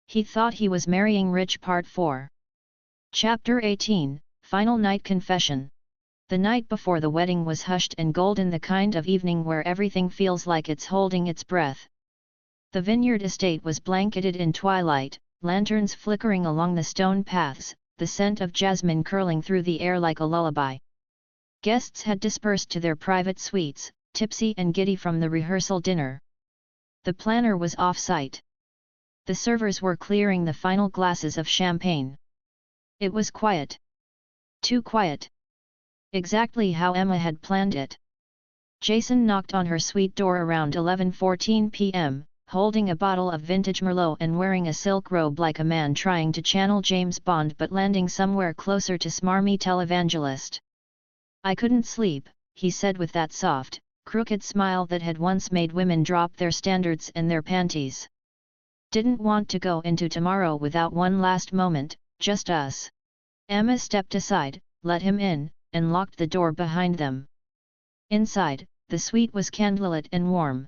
He thought he was marrying rich. Part 4. Chapter 18, Final Night Confession. The night before the wedding was hushed and golden, the kind of evening where everything feels like it's holding its breath. The vineyard estate was blanketed in twilight, lanterns flickering along the stone paths, the scent of jasmine curling through the air like a lullaby. Guests had dispersed to their private suites, tipsy and giddy from the rehearsal dinner. The planner was off-site. The servers were clearing the final glasses of champagne. It was quiet. Too quiet. Exactly how Emma had planned it. Jason knocked on her suite door around 11:14 p.m., holding a bottle of vintage Merlot and wearing a silk robe like a man trying to channel James Bond but landing somewhere closer to smarmy televangelist. "I couldn't sleep," he said with that soft, crooked smile that had once made women drop their standards and their panties. "Didn't want to go into tomorrow without one last moment, just us." Emma stepped aside, let him in, and locked the door behind them. Inside, the suite was candlelit and warm.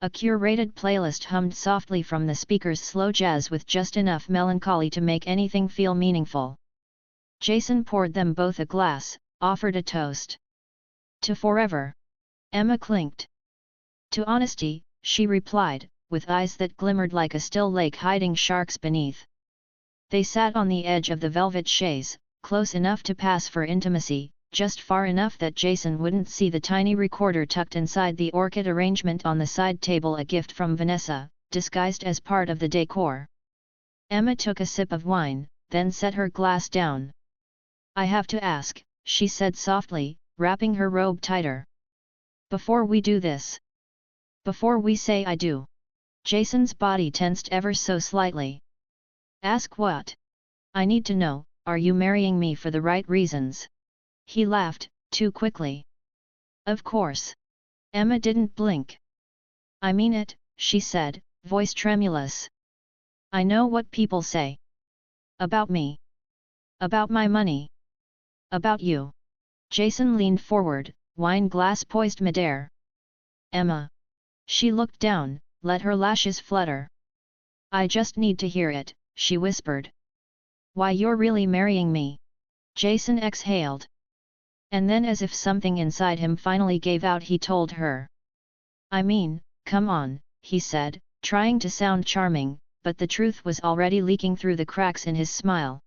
A curated playlist hummed softly from the speakers, slow jazz with just enough melancholy to make anything feel meaningful. Jason poured them both a glass, offered a toast. "To forever." Emma clinked. "To honesty," she replied, with eyes that glimmered like a still lake hiding sharks beneath. They sat on the edge of the velvet chaise, close enough to pass for intimacy, just far enough that Jason wouldn't see the tiny recorder tucked inside the orchid arrangement on the side table, a gift from Vanessa, disguised as part of the decor. Emma took a sip of wine, then set her glass down. "I have to ask," she said softly, wrapping her robe tighter. "Before we do this. Before we say I do." Jason's body tensed ever so slightly. "Ask what?" "I need to know, are you marrying me for the right reasons?" He laughed, too quickly. "Of course." Emma didn't blink. "I mean it," she said, voice tremulous. "I know what people say. About me. About my money. About you." Jason leaned forward, wine glass poised midair. "Emma." She looked down, let her lashes flutter. "I just need to hear it," she whispered. "Why, you're really marrying me?" Jason exhaled. And then, as if something inside him finally gave out, he told her. "I mean, come on," he said, trying to sound charming, but the truth was already leaking through the cracks in his smile.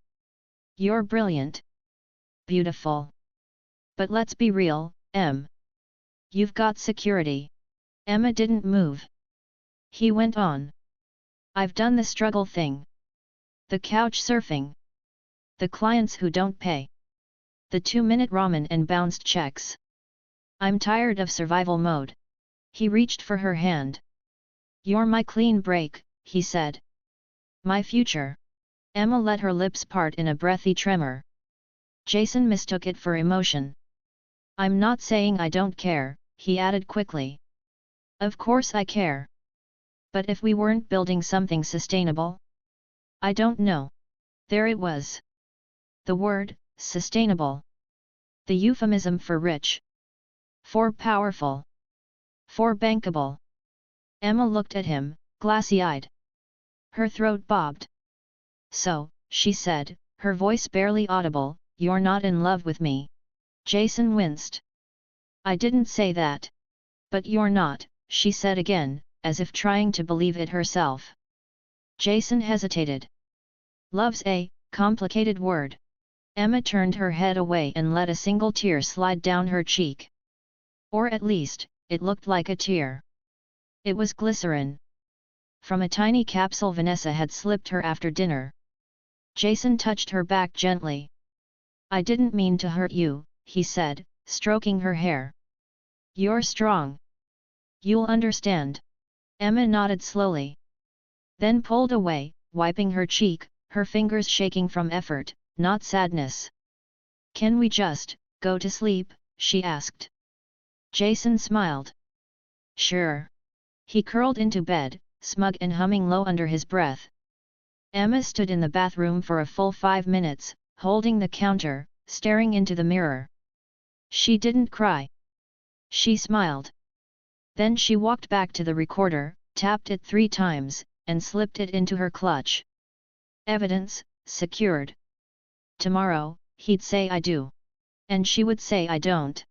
"You're brilliant. Beautiful. But let's be real, Em. You've got security." Emma didn't move. He went on. "I've done the struggle thing. The couch surfing. The clients who don't pay. The 2-minute ramen and bounced checks. I'm tired of survival mode." He reached for her hand. "You're my clean break," he said. "My future." Emma let her lips part in a breathy tremor. Jason mistook it for emotion. "I'm not saying I don't care," he added quickly. "Of course I care. But if we weren't building something sustainable?" "I don't know." There it was. The word, sustainable. The euphemism for rich. For powerful. For bankable. Emma looked at him, glassy-eyed. Her throat bobbed. "So," she said, her voice barely audible, "you're not in love with me." Jason winced. "I didn't say that." "But you're not," she said again, as if trying to believe it herself. Jason hesitated. "Love's a complicated word." Emma turned her head away and let a single tear slide down her cheek. Or at least, it looked like a tear. It was glycerin. From a tiny capsule Vanessa had slipped her after dinner. Jason touched her back gently. "I didn't mean to hurt you," he said, stroking her hair. "You're strong. You'll understand." Emma nodded slowly. Then pulled away, wiping her cheek, her fingers shaking from effort, not sadness. "Can we just go to sleep?" she asked. Jason smiled. "Sure." He curled into bed, smug and humming low under his breath. Emma stood in the bathroom for a full 5 minutes, holding the counter, staring into the mirror. She didn't cry. She smiled. Then she walked back to the recorder, tapped it 3 times, and slipped it into her clutch. Evidence, secured. Tomorrow, he'd say I do. And she would say I don't.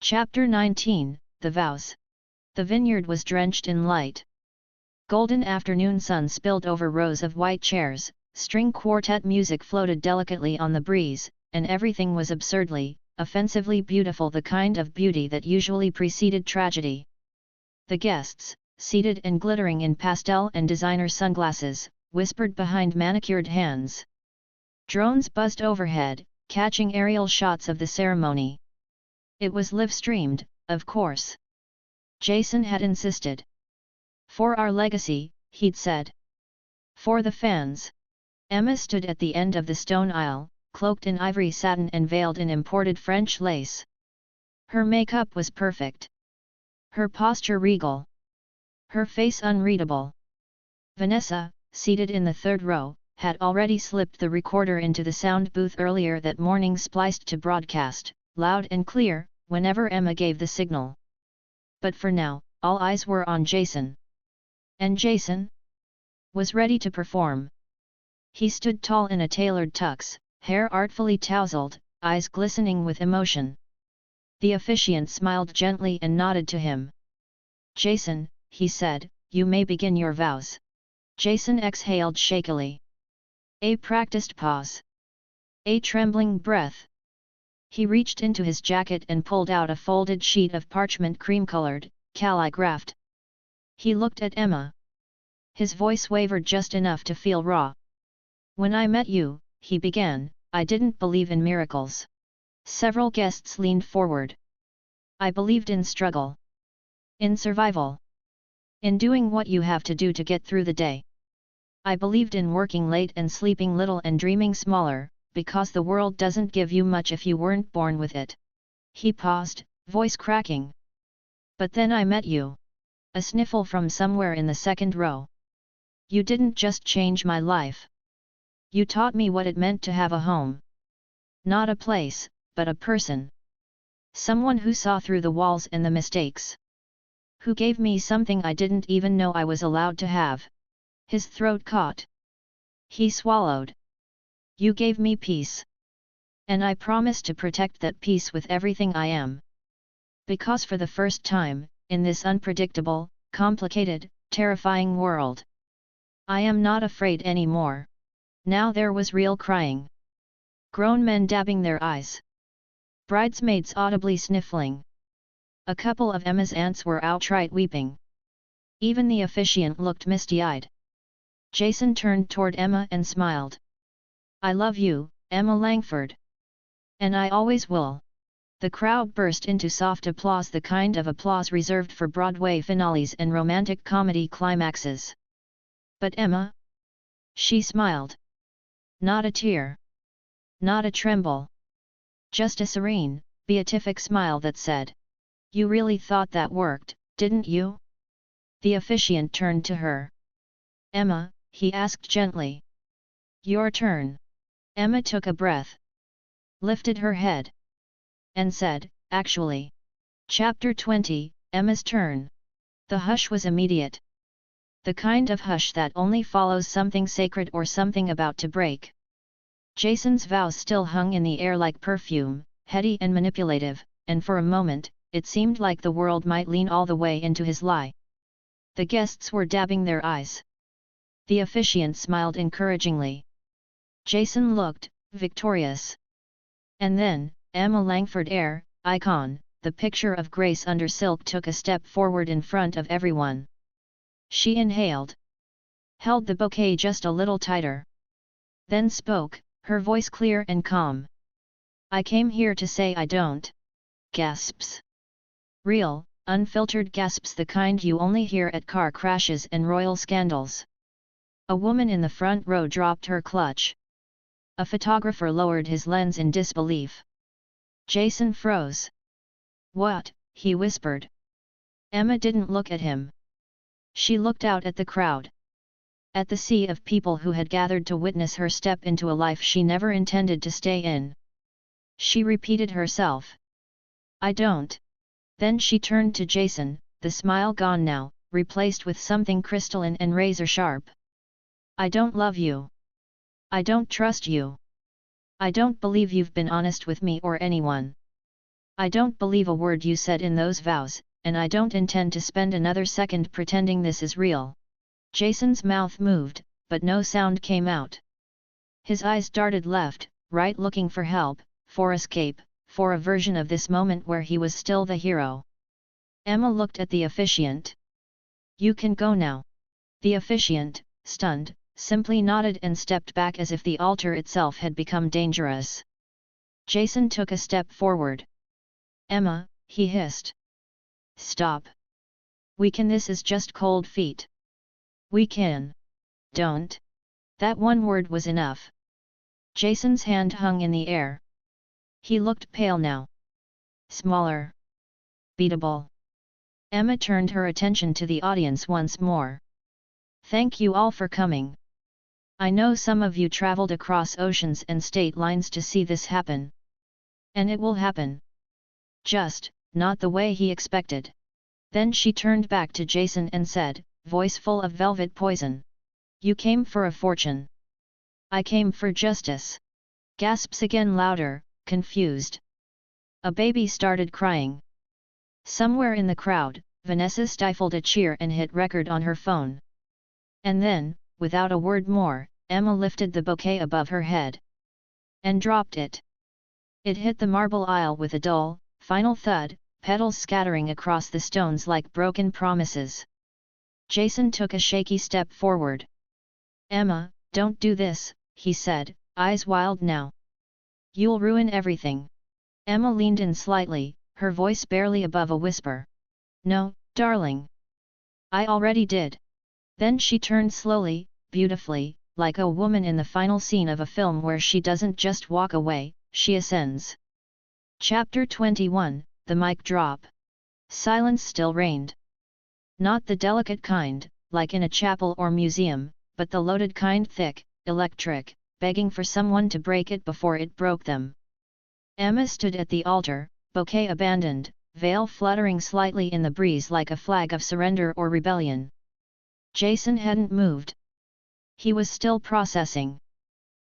Chapter 19, The Vows. The vineyard was drenched in light. Golden afternoon sun spilled over rows of white chairs, string quartet music floated delicately on the breeze, and everything was absurdly, offensively beautiful, the kind of beauty that usually preceded tragedy. The guests, seated and glittering in pastel and designer sunglasses, whispered behind manicured hands. Drones buzzed overhead, catching aerial shots of the ceremony. It was live-streamed, of course. Jason had insisted. For our legacy, he'd said. For the fans. Emma stood at the end of the stone aisle, cloaked in ivory satin and veiled in imported French lace. Her makeup was perfect. Her posture regal. Her face unreadable. Vanessa, seated in the third row, had already slipped the recorder into the sound booth earlier that morning, spliced to broadcast, loud and clear, whenever Emma gave the signal. But for now, all eyes were on Jason. And Jason was ready to perform. He stood tall in a tailored tux, hair artfully tousled, eyes glistening with emotion. The officiant smiled gently and nodded to him. Jason, he said, you may begin your vows. Jason exhaled shakily. A practiced pause. A trembling breath. He reached into his jacket and pulled out a folded sheet of parchment, cream-colored, calligraphed. He looked at Emma. His voice wavered just enough to feel raw. When I met you, he began, I didn't believe in miracles. Several guests leaned forward. I believed in struggle. In survival. In doing what you have to do to get through the day. I believed in working late and sleeping little and dreaming smaller, because the world doesn't give you much if you weren't born with it. He paused, voice cracking. But then I met you. A sniffle from somewhere in the second row. You didn't just change my life. You taught me what it meant to have a home. Not a place, but a person. Someone who saw through the walls and the mistakes. Who gave me something I didn't even know I was allowed to have. His throat caught. He swallowed. You gave me peace. And I promise to protect that peace with everything I am. Because for the first time, in this unpredictable, complicated, terrifying world, I am not afraid anymore. Now there was real crying. Grown men dabbing their eyes. Bridesmaids audibly sniffling. A couple of Emma's aunts were outright weeping. Even the officiant looked misty-eyed. Jason turned toward Emma and smiled. I love you, Emma Langford. And I always will. The crowd burst into soft applause, the kind of applause reserved for Broadway finales and romantic comedy climaxes. But Emma? She smiled. Not a tear. Not a tremble. Just a serene, beatific smile that said, you really thought that worked, didn't you? The officiant turned to her. Emma, he asked gently. Your turn. Emma took a breath. Lifted her head. And said, actually. Chapter 20, Emma's turn. The hush was immediate. The kind of hush that only follows something sacred or something about to break. Jason's vows still hung in the air like perfume, heady and manipulative, and for a moment, it seemed like the world might lean all the way into his lie. The guests were dabbing their eyes. The officiant smiled encouragingly. Jason looked victorious. And then, Emma Langford, heir, icon, the picture of grace under silk, took a step forward in front of everyone. She inhaled. Held the bouquet just a little tighter. Then spoke, her voice clear and calm. I came here to say I don't. Gasps. Real, unfiltered gasps, the kind you only hear at car crashes and royal scandals. A woman in the front row dropped her clutch. A photographer lowered his lens in disbelief. Jason froze. What? He whispered. Emma didn't look at him. She looked out at the crowd. At the sea of people who had gathered to witness her step into a life she never intended to stay in. She repeated herself. I don't. Then she turned to Jason, the smile gone now, replaced with something crystalline and razor-sharp. I don't love you. I don't trust you. I don't believe you've been honest with me or anyone. I don't believe a word you said in those vows, and I don't intend to spend another second pretending this is real. Jason's mouth moved, but no sound came out. His eyes darted left, right, looking for help, for escape, for a version of this moment where he was still the hero. Emma looked at the officiant. You can go now. The officiant, stunned, simply nodded and stepped back as if the altar itself had become dangerous. Jason took a step forward. Emma, he hissed. Stop. We can. This is just cold feet. We can. Don't. That one word was enough. Jason's hand hung in the air. He looked pale now. Smaller. Beatable. Emma turned her attention to the audience once more. Thank you all for coming. I know some of you traveled across oceans and state lines to see this happen. And it will happen. Just, not the way he expected. Then she turned back to Jason and said, voice full of velvet poison. You came for a fortune. I came for justice. Gasps again louder, confused. A baby started crying. Somewhere in the crowd, Vanessa stifled a cheer and hit record on her phone. And then, without a word more, Emma lifted the bouquet above her head. And dropped it. It hit the marble aisle with a dull, final thud, petals scattering across the stones like broken promises. Jason took a shaky step forward. Emma, don't do this, he said, eyes wild now. You'll ruin everything. Emma leaned in slightly, her voice barely above a whisper. No, darling. I already did. Then she turned slowly, beautifully, like a woman in the final scene of a film where she doesn't just walk away, she ascends. Chapter 21, The Mic Drop. Silence still reigned. Not the delicate kind, like in a chapel or museum, but the loaded kind, thick, electric, begging for someone to break it before it broke them. Emma stood at the altar, bouquet abandoned, veil fluttering slightly in the breeze like a flag of surrender or rebellion. Jason hadn't moved. He was still processing.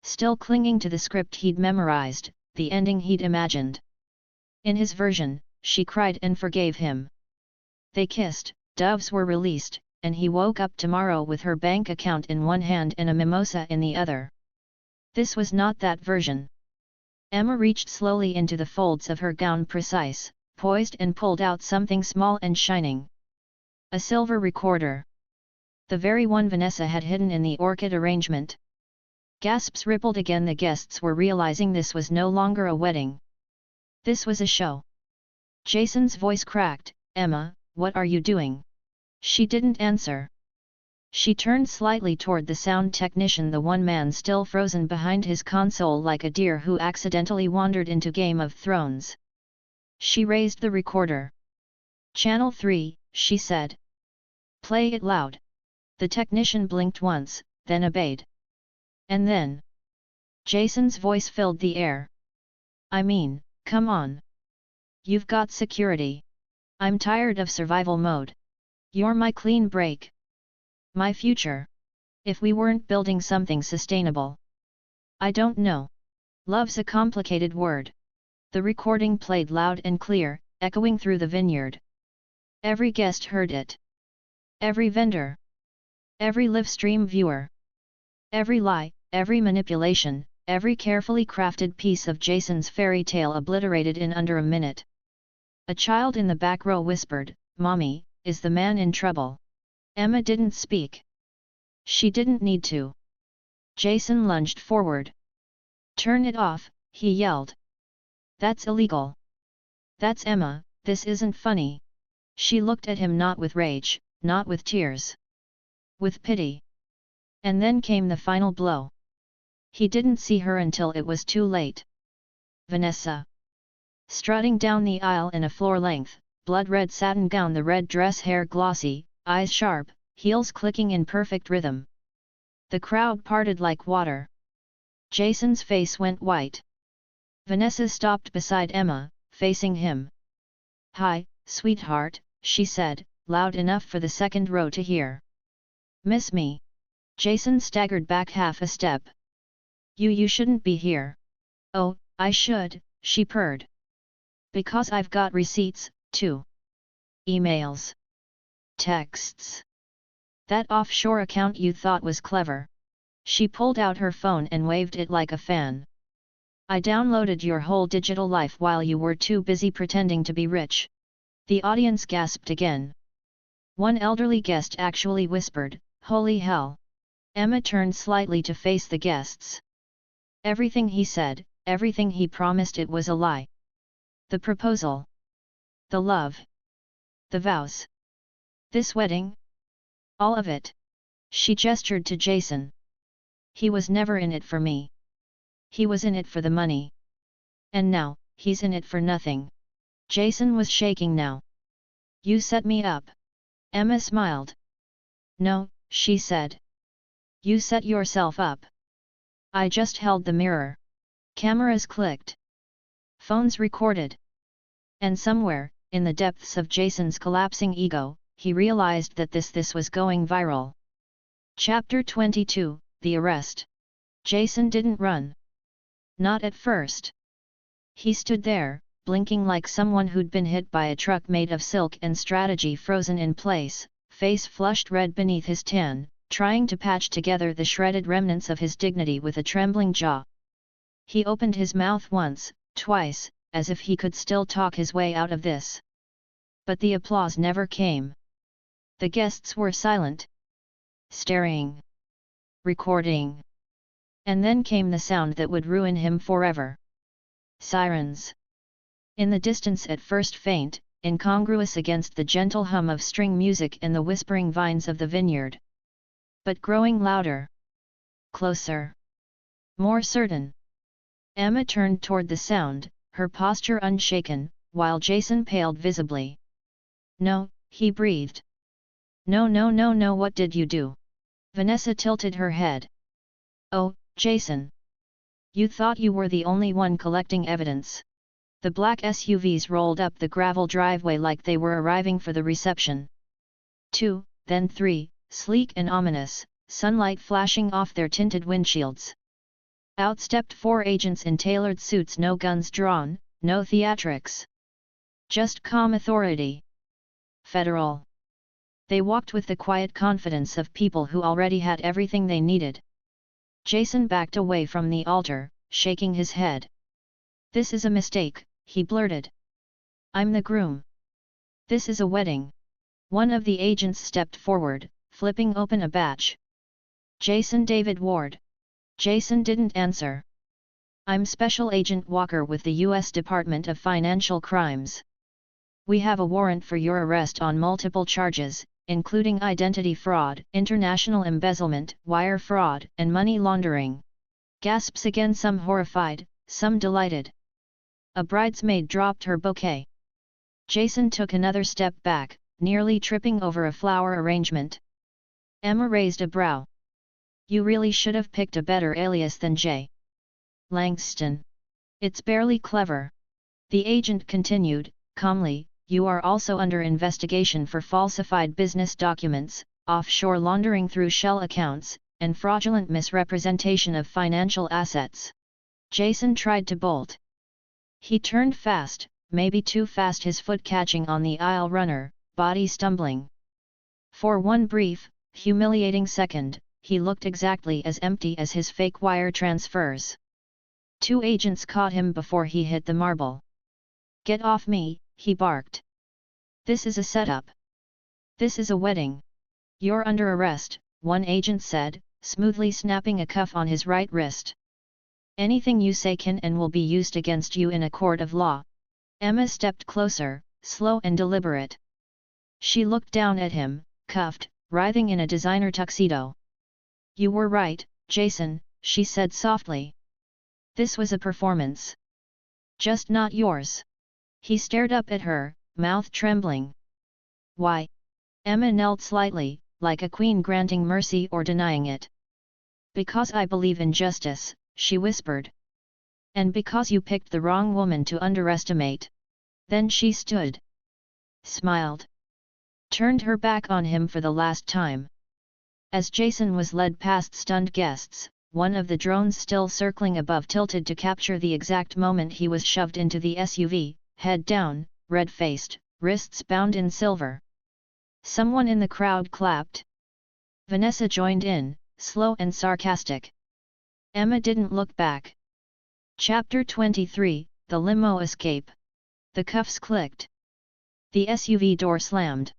Still clinging to the script he'd memorized, the ending he'd imagined. In his version, she cried and forgave him. They kissed, doves were released, and he woke up tomorrow with her bank account in one hand and a mimosa in the other. This was not that version. Emma reached slowly into the folds of her gown, precise, poised, and pulled out something small and shining. A silver recorder. The very one Vanessa had hidden in the orchid arrangement. Gasps rippled again. The guests were realizing this was no longer a wedding. This was a show. Jason's voice cracked, Emma, what are you doing? She didn't answer. She turned slightly toward the sound technician, the one man still frozen behind his console like a deer who accidentally wandered into Game of Thrones. She raised the recorder. Channel 3, she said. Play it loud. The technician blinked once, then obeyed. And then, Jason's voice filled the air. I mean, come on. You've got security. I'm tired of survival mode. You're my clean break. My future. If we weren't building something sustainable. I don't know. Love's a complicated word. The recording played loud and clear, echoing through the vineyard. Every guest heard it. Every vendor. Every live-stream viewer. Every lie, every manipulation, every carefully crafted piece of Jason's fairy tale obliterated in under a minute. A child in the back row whispered, Mommy, is the man in trouble? Emma didn't speak. She didn't need to. Jason lunged forward. Turn it off, he yelled. That's illegal. That's Emma, this isn't funny. She looked at him not with rage, not with tears. With pity. And then came the final blow. He didn't see her until it was too late. Vanessa. Strutting down the aisle in a floor-length, blood-red satin gown, the red dress, hair glossy, eyes sharp, heels clicking in perfect rhythm. The crowd parted like water. Jason's face went white. Vanessa stopped beside Emma, facing him. Hi, sweetheart, she said, loud enough for the second row to hear. "Miss me?" Jason staggered back half a step. You shouldn't be here." "Oh, I should," she purred. "Because I've got receipts, too. Emails. Texts. That offshore account you thought was clever." She pulled out her phone and waved it like a fan. "I downloaded your whole digital life while you were too busy pretending to be rich." The audience gasped again. One elderly guest actually whispered, "Holy hell!" Emma turned slightly to face the guests. Everything he said, everything he promised, it was a lie. The proposal. The love. The vows. This wedding? All of it. She gestured to Jason. "He was never in it for me. He was in it for the money. And now, he's in it for nothing." Jason was shaking now. "You set me up." Emma smiled. "No," she said. "You set yourself up. I just held the mirror." Cameras clicked. Phones recorded. And somewhere, in the depths of Jason's collapsing ego, he realized that this was going viral. Chapter 22, The Arrest. Jason didn't run. Not at first. He stood there, blinking like someone who'd been hit by a truck made of silk and strategy frozen in place, face flushed red beneath his tan, trying to patch together the shredded remnants of his dignity with a trembling jaw. He opened his mouth once, twice, as if he could still talk his way out of this. But the applause never came. The guests were silent. Staring. Recording. And then came the sound that would ruin him forever. Sirens. In the distance, at first faint, incongruous against the gentle hum of string music and the whispering vines of the vineyard. But growing louder. Closer. More certain. Emma turned toward the sound, her posture unshaken, while Jason paled visibly. "No," he breathed. No, what did you do?" Vanessa tilted her head. "Oh, Jason. You thought you were the only one collecting evidence." The black SUVs rolled up the gravel driveway like they were arriving for the reception. 2, then 3, sleek and ominous, sunlight flashing off their tinted windshields. Out stepped 4 agents in tailored suits, no guns drawn, no theatrics. Just calm authority. Federal. They walked with the quiet confidence of people who already had everything they needed. Jason backed away from the altar, shaking his head. "This is a mistake," he blurted. "I'm the groom. This is a wedding." One of the agents stepped forward, flipping open a batch. "Jason David Ward." Jason didn't answer. "I'm Special Agent Walker with the U.S. Department of Financial Crimes. We have a warrant for your arrest on multiple charges, including identity fraud, international embezzlement, wire fraud, and money laundering." Gasps again, some horrified, some delighted. A bridesmaid dropped her bouquet. Jason took another step back, nearly tripping over a flower arrangement. Emma raised a brow. "You really should have picked a better alias than J. Langston. It's barely clever." The agent continued, calmly, "You are also under investigation for falsified business documents, offshore laundering through shell accounts, and fraudulent misrepresentation of financial assets." Jason tried to bolt. He turned fast, maybe too fast, his foot catching on the aisle runner, body stumbling. For one brief, humiliating second, he looked exactly as empty as his fake wire transfers. 2 agents caught him before he hit the marble. "Get off me," he barked. "This is a setup. This is a wedding. You're under arrest," one agent said, smoothly snapping a cuff on his right wrist. "Anything you say can and will be used against you in a court of law." Emma stepped closer, slow and deliberate. She looked down at him, cuffed, writhing in a designer tuxedo. "You were right, Jason," she said softly. "This was a performance. Just not yours." He stared up at her, mouth trembling. "Why?" Emma knelt slightly, like a queen granting mercy or denying it. "Because I believe in justice," she whispered. "And because you picked the wrong woman to underestimate." Then she stood. Smiled. turned her back on him for the last time. As Jason was led past stunned guests, one of the drones still circling above tilted to capture the exact moment he was shoved into the SUV, head down, red-faced, wrists bound in silver. Someone in the crowd clapped. Vanessa joined in, slow and sarcastic. Emma didn't look back. Chapter 23, The Limo Escape. The cuffs clicked. The SUV door slammed.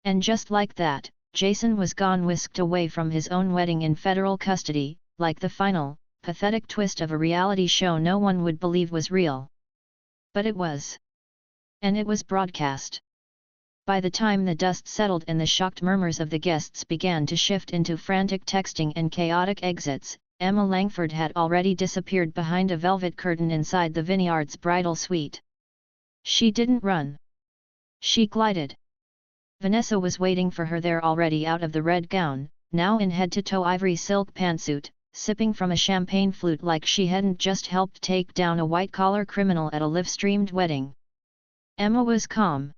And just like that, Jason was gone, whisked away from his own wedding in federal custody, like the final, pathetic twist of a reality show no one would believe was real. But it was. And it was broadcast. By the time the dust settled and the shocked murmurs of the guests began to shift into frantic texting and chaotic exits, Emma Langford had already disappeared behind a velvet curtain inside the Vineyard's bridal suite. She didn't run. She glided. Vanessa was waiting for her there already, out of the red gown, now in head-to-toe ivory silk pantsuit, sipping from a champagne flute like she hadn't just helped take down a white-collar criminal at a live-streamed wedding. Emma was calm.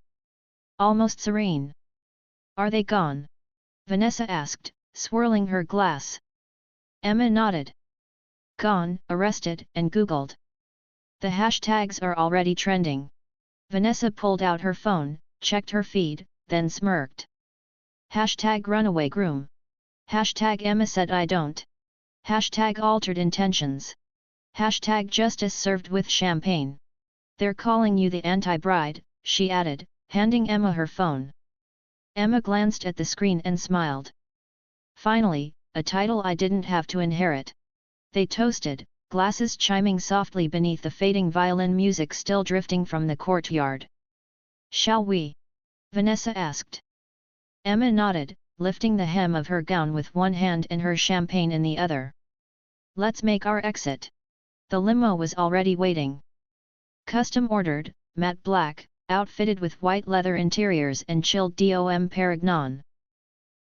Almost serene. "Are they gone?" Vanessa asked, swirling her glass. Emma nodded. "Gone, arrested, and Googled. The hashtags are already trending." Vanessa pulled out her phone, checked her feed, then smirked. Hashtag runaway groom. Hashtag Emma said I don't. Hashtag altered intentions. Hashtag justice served with champagne. "They're calling you the anti-bride," she added, handing Emma her phone. Emma glanced at the screen and smiled. Finally, a title I didn't have to inherit. They toasted, glasses chiming softly beneath the fading violin music still drifting from the courtyard. "Shall we?" Vanessa asked. Emma nodded, lifting the hem of her gown with one hand and her champagne in the other. "Let's make our exit." The limo was already waiting. Custom ordered, matte black, outfitted with white leather interiors and chilled Dom Perignon.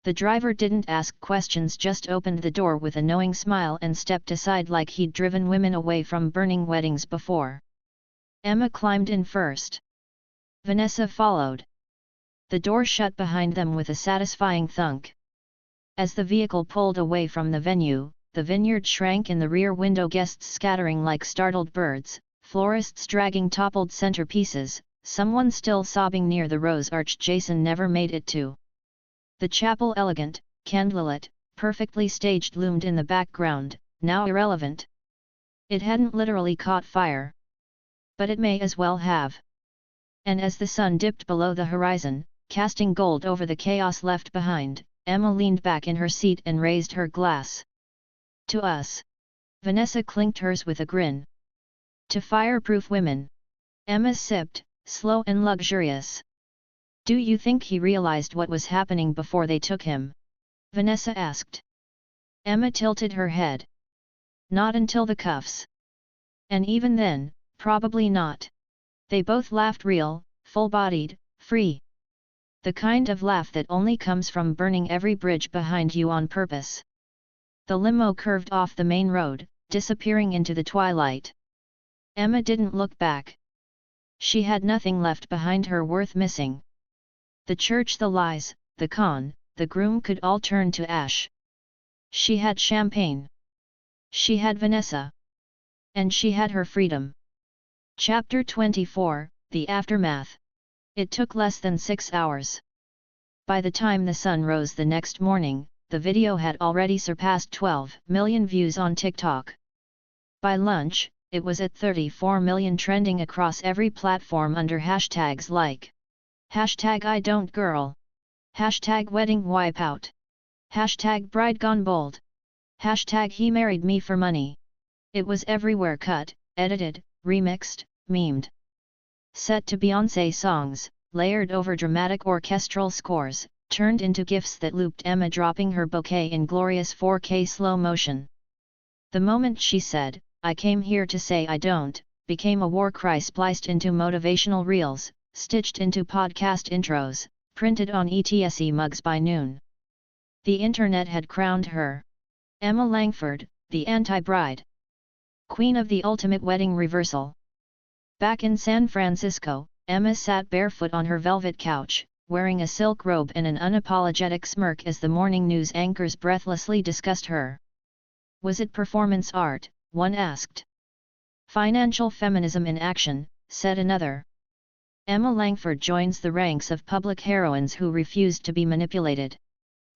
The driver didn't ask questions, just opened the door with a knowing smile and stepped aside like he'd driven women away from burning weddings before. Emma climbed in first. Vanessa followed. The door shut behind them with a satisfying thunk. As the vehicle pulled away from the venue, the vineyard shrank in the rear window, guests scattering like startled birds, florists dragging toppled centerpieces, someone still sobbing near the rose arch Jason never made it to. The chapel, elegant, candlelit, perfectly staged, loomed in the background, now irrelevant. It hadn't literally caught fire. But it may as well have. And as the sun dipped below the horizon, casting gold over the chaos left behind, Emma leaned back in her seat and raised her glass. "To us." Vanessa clinked hers with a grin. "To fireproof women." Emma sipped, slow and luxurious. "Do you think he realized what was happening before they took him?" Vanessa asked. Emma tilted her head. "Not until the cuffs. And even then, probably not." They both laughed, real, full-bodied, free. The kind of laugh that only comes from burning every bridge behind you on purpose. The limo curved off the main road, disappearing into the twilight. Emma didn't look back. She had nothing left behind her worth missing. The church, the lies, the con, the groom could all turn to ash. She had champagne. She had Vanessa. And she had her freedom. Chapter 24, The Aftermath. It took less than 6 hours. By the time the sun rose the next morning, the video had already surpassed 12 million views on TikTok. By lunch, it was at 34 million, trending across every platform under hashtags like hashtag I don't girl, hashtag wedding wipeout, hashtag bride gone bold, hashtag he married me for money. It was everywhere, cut, edited, remixed, memed. Set to Beyoncé songs, layered over dramatic orchestral scores, turned into GIFs that looped Emma dropping her bouquet in glorious 4K slow motion. The moment she said, "I came here to say I don't," became a war cry spliced into motivational reels, stitched into podcast intros, printed on ETSE mugs by noon. The internet had crowned her Emma Langford, the anti-bride. Queen of the ultimate wedding reversal. Back in San Francisco, Emma sat barefoot on her velvet couch, wearing a silk robe and an unapologetic smirk as the morning news anchors breathlessly discussed her. Was it performance art, one asked. Financial feminism in action, said another. Emma Langford joins the ranks of public heroines who refused to be manipulated.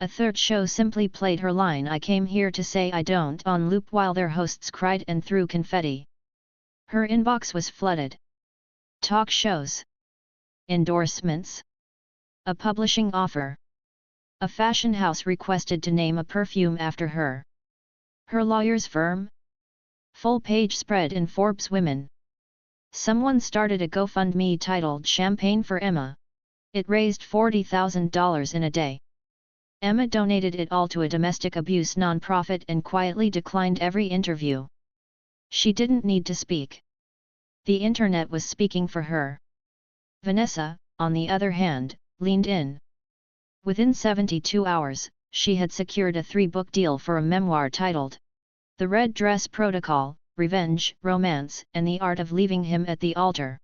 A third show simply played her line "I came here to say I don't" on loop while their hosts cried and threw confetti. Her inbox was flooded. Talk shows. Endorsements. A publishing offer. A fashion house requested to name a perfume after her. Her lawyer's firm? Full-page spread in Forbes Women. Someone started a GoFundMe titled "Champagne for Emma." It raised $40,000 in a day. Emma donated it all to a domestic abuse nonprofit and quietly declined every interview. She didn't need to speak. The internet was speaking for her. Vanessa, on the other hand, leaned in. Within 72 hours, she had secured a 3-book deal for a memoir titled The Red Dress Protocol, Revenge, Romance, and the Art of Leaving Him at the Altar.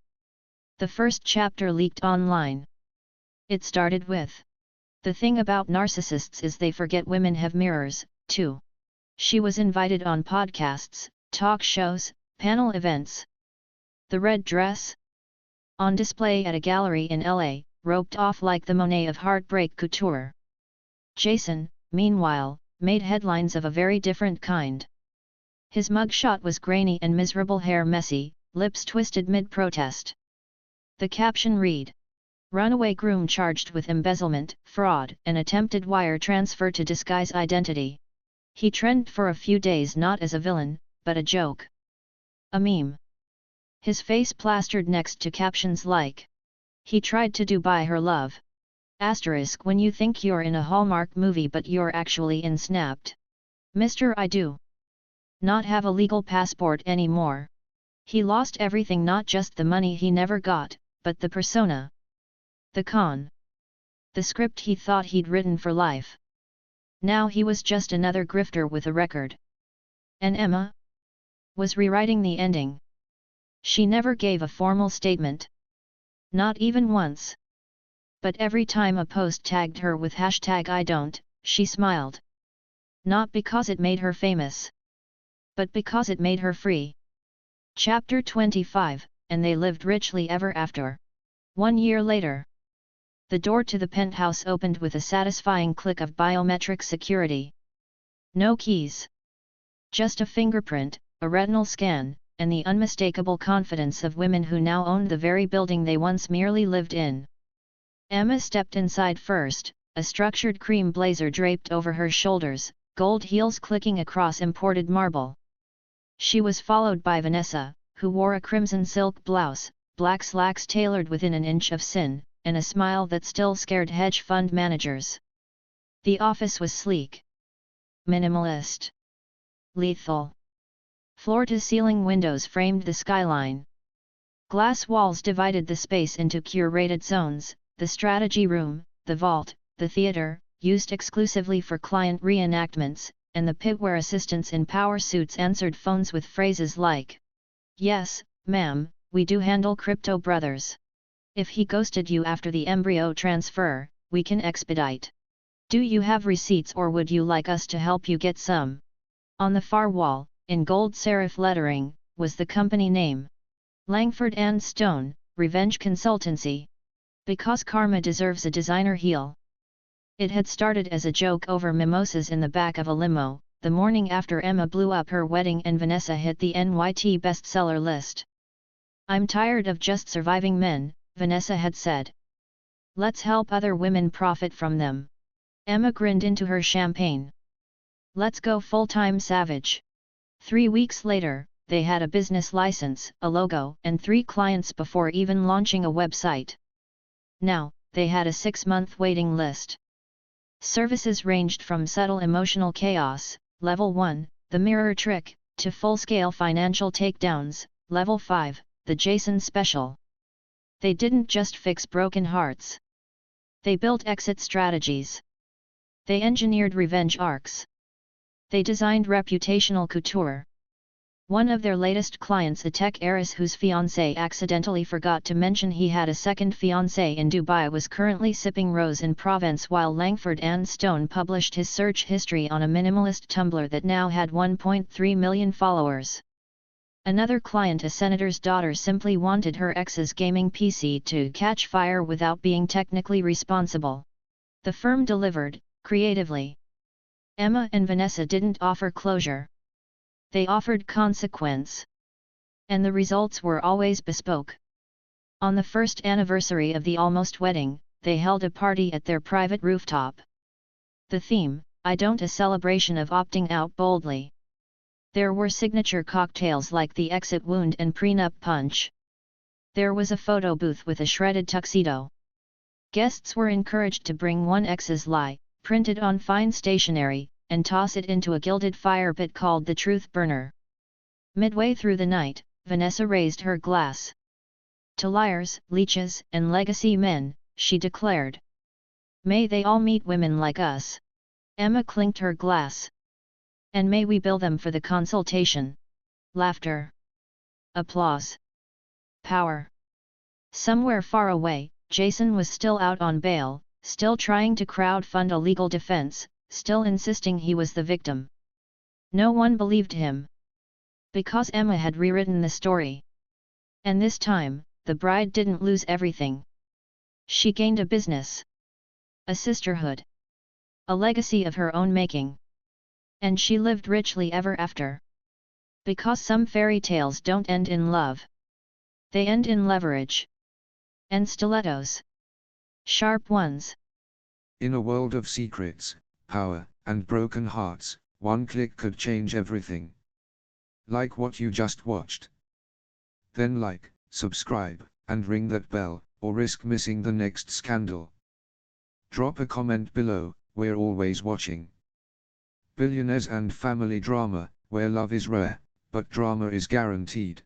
The first chapter leaked online. It started with, "The thing about narcissists is they forget women have mirrors, too." She was invited on podcasts, talk shows, panel events. The red dress? On display at a gallery in LA, roped off like the Monet of heartbreak couture. Jason, meanwhile, made headlines of a very different kind. His mugshot was grainy and miserable, hair messy, lips twisted mid-protest. The caption read, "Runaway groom charged with embezzlement, fraud, and attempted wire transfer to disguise identity." He trended for a few days not as a villain, but a joke. A meme. His face plastered next to captions like, "He tried to do buy her love." Asterisk when you think you're in a Hallmark movie but you're actually in Snapped. Mr. I do not have a legal passport anymore. He lost everything, not just the money he never got, but the persona. The con. The script he thought he'd written for life. Now he was just another grifter with a record. And Emma was rewriting the ending. She never gave a formal statement. Not even once. But every time a post tagged her with #I don't, she smiled. Not because it made her famous, but because it made her free. Chapter 25, and they lived richly ever after. 1 year later. The door to the penthouse opened with a satisfying click of biometric security. No keys. Just a fingerprint, a retinal scan, and the unmistakable confidence of women who now owned the very building they once merely lived in. Emma stepped inside first, a structured cream blazer draped over her shoulders, gold heels clicking across imported marble. She was followed by Vanessa, who wore a crimson silk blouse, black slacks tailored within an inch of sin, and a smile that still scared hedge fund managers. The office was sleek, minimalist, lethal. Floor-to-ceiling windows framed the skyline. Glass walls divided the space into curated zones: the strategy room, the vault, the theater, used exclusively for client reenactments, and the pit where assistants in power suits answered phones with phrases like, "Yes, ma'am, we do handle crypto brothers. If he ghosted you after the embryo transfer, we can expedite. Do you have receipts or would you like us to help you get some?" On the far wall, in gold serif lettering, was the company name. Langford and Stone, Revenge Consultancy. Because karma deserves a designer heel. It had started as a joke over mimosas in the back of a limo, the morning after Emma blew up her wedding and Vanessa hit the NYT bestseller list. "I'm tired of just surviving men," Vanessa had said. "Let's help other women profit from them." Emma grinned into her champagne. "Let's go full-time savage." 3 weeks later, they had a business license, a logo, and 3 clients before even launching a website. Now, they had a 6-month waiting list. Services ranged from subtle emotional chaos, Level 1, the mirror trick, to full-scale financial takedowns, Level 5, the Jason Special. They didn't just fix broken hearts. They built exit strategies. They engineered revenge arcs. They designed reputational couture. One of their latest clients, a tech heiress whose fiancé accidentally forgot to mention he had a second fiancé in Dubai, was currently sipping rose in Provence while Langford and Stone published his search history on a minimalist Tumblr that now had 1.3 million followers. Another client, a senator's daughter, simply wanted her ex's gaming PC to catch fire without being technically responsible. The firm delivered, creatively. Emma and Vanessa didn't offer closure. They offered consequence. And the results were always bespoke. On the first anniversary of the almost wedding, they held a party at their private rooftop. The theme, "I Don't," a celebration of opting out boldly. There were signature cocktails like the exit wound and prenup punch. There was a photo booth with a shredded tuxedo. Guests were encouraged to bring one ex's lie, printed on fine stationery, and toss it into a gilded fire pit called the Truth Burner. Midway through the night, Vanessa raised her glass. "To liars, leeches, and legacy men," she declared. "May they all meet women like us." Emma clinked her glass. "And may we bill them for the consultation." Laughter. Applause. Power. Somewhere far away, Jason was still out on bail, still trying to crowdfund a legal defense, still insisting he was the victim. No one believed him. Because Emma had rewritten the story. And this time, the bride didn't lose everything. She gained a business. A sisterhood. A legacy of her own making. And she lived richly ever after. Because some fairy tales don't end in love. They end in leverage. And stilettos. Sharp ones. In a world of secrets, power, and broken hearts, one click could change everything. Like what you just watched. Then like, subscribe, and ring that bell, or risk missing the next scandal. Drop a comment below, we're always watching. Billionaires and family drama, where love is rare, but drama is guaranteed.